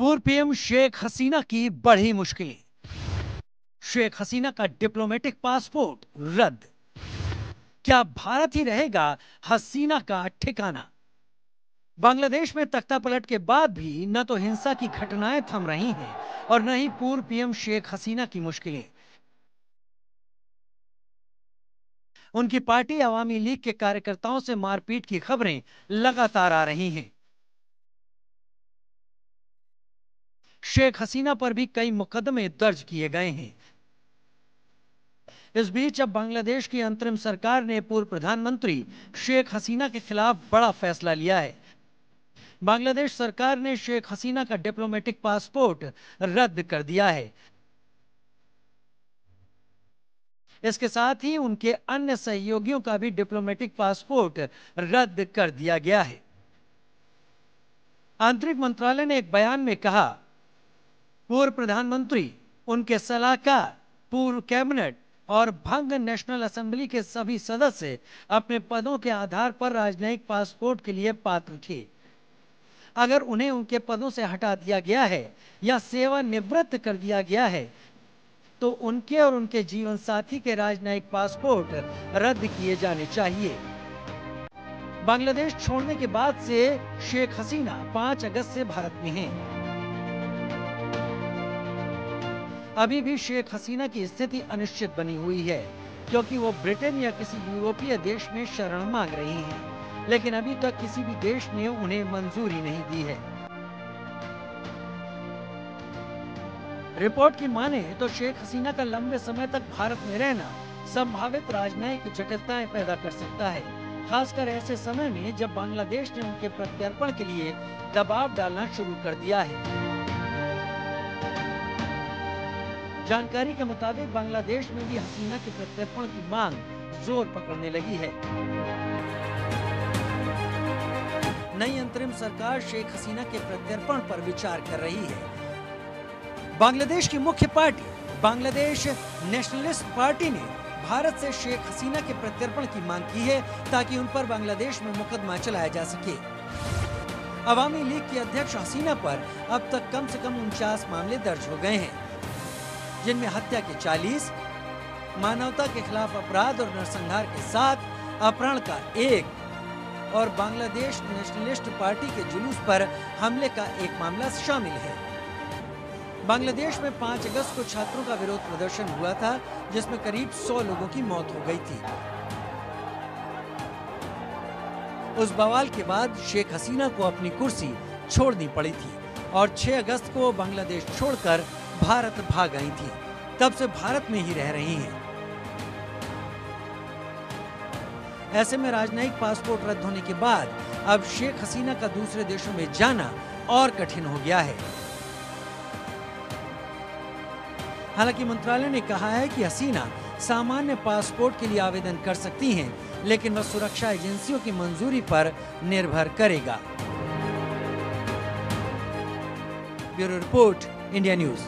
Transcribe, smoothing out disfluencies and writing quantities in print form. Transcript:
पूर्व पीएम शेख हसीना की बढ़ी मुश्किलें। शेख हसीना का डिप्लोमेटिक पासपोर्ट रद्द। क्या भारत ही रहेगा हसीना का ठिकाना? बांग्लादेश में तख्तापलट के बाद भी न तो हिंसा की घटनाएं थम रही हैं और न ही पूर्व पीएम शेख हसीना की मुश्किलें। उनकी पार्टी अवामी लीग के कार्यकर्ताओं से मारपीट की खबरें लगातार आ रही हैं। शेख हसीना पर भी कई मुकदमे दर्ज किए गए हैं। इस बीच अब बांग्लादेश की अंतरिम सरकार ने पूर्व प्रधानमंत्री शेख हसीना के खिलाफ बड़ा फैसला लिया है। बांग्लादेश सरकार ने शेख हसीना का डिप्लोमेटिक पासपोर्ट रद्द कर दिया है। इसके साथ ही उनके अन्य सहयोगियों का भी डिप्लोमेटिक पासपोर्ट रद्द कर दिया गया है। आंतरिक मंत्रालय ने एक बयान में कहा, पूर्व प्रधानमंत्री, उनके सलाहकार, पूर्व कैबिनेट और भंग नेशनल असेंबली के सभी सदस्य अपने पदों के आधार पर राजनयिक पासपोर्ट के लिए पात्र थे। अगर उन्हें उनके पदों से हटा दिया गया है या सेवानिवृत्त कर दिया गया है तो उनके और उनके जीवन साथी के राजनयिक पासपोर्ट रद्द किए जाने चाहिए। बांग्लादेश छोड़ने के बाद से शेख हसीना 5 अगस्त से भारत में हैं। अभी भी शेख हसीना की स्थिति अनिश्चित बनी हुई है क्योंकि वो ब्रिटेन या किसी यूरोपीय देश में शरण मांग रही हैं, लेकिन अभी तक किसी भी देश ने उन्हें मंजूरी नहीं दी है। रिपोर्ट की माने तो शेख हसीना का लंबे समय तक भारत में रहना संभावित राजनयिक जटिलताएं पैदा कर सकता है, खासकर ऐसे समय में जब बांग्लादेश ने उनके प्रत्यर्पण के लिए दबाव डालना शुरू कर दिया है। जानकारी के मुताबिक बांग्लादेश में भी हसीना के प्रत्यर्पण की मांग जोर पकड़ने लगी है। नई अंतरिम सरकार शेख हसीना के प्रत्यर्पण पर विचार कर रही है। बांग्लादेश की मुख्य पार्टी बांग्लादेश नेशनलिस्ट पार्टी ने भारत से शेख हसीना के प्रत्यर्पण की मांग की है ताकि उन पर बांग्लादेश में मुकदमा चलाया जा सके। अवामी लीग की अध्यक्ष हसीना पर अब तक कम से कम 49 मामले दर्ज हो गए हैं, जिनमें हत्या के 40, मानवता के खिलाफ अपराध और नरसंहार के 7, अपहरण का 1 और बांग्लादेश नेशनलिस्ट पार्टी के जुलूस पर हमले का 1 मामला शामिल है। बांग्लादेश में 5 अगस्त को छात्रों का विरोध प्रदर्शन हुआ था, जिसमें करीब 100 लोगों की मौत हो गई थी। उस बवाल के बाद शेख हसीना को अपनी कुर्सी छोड़नी पड़ी थी और 6 अगस्त को बांग्लादेश छोड़कर भारत भाग गई थी। तब से भारत में ही रह रही हैं। ऐसे में राजनयिक पासपोर्ट रद्द होने के बाद अब शेख हसीना का दूसरे देशों में जाना और कठिन हो गया है। हालांकि मंत्रालय ने कहा है कि हसीना सामान्य पासपोर्ट के लिए आवेदन कर सकती हैं, लेकिन वह सुरक्षा एजेंसियों की मंजूरी पर निर्भर करेगा। Bureau report, India news.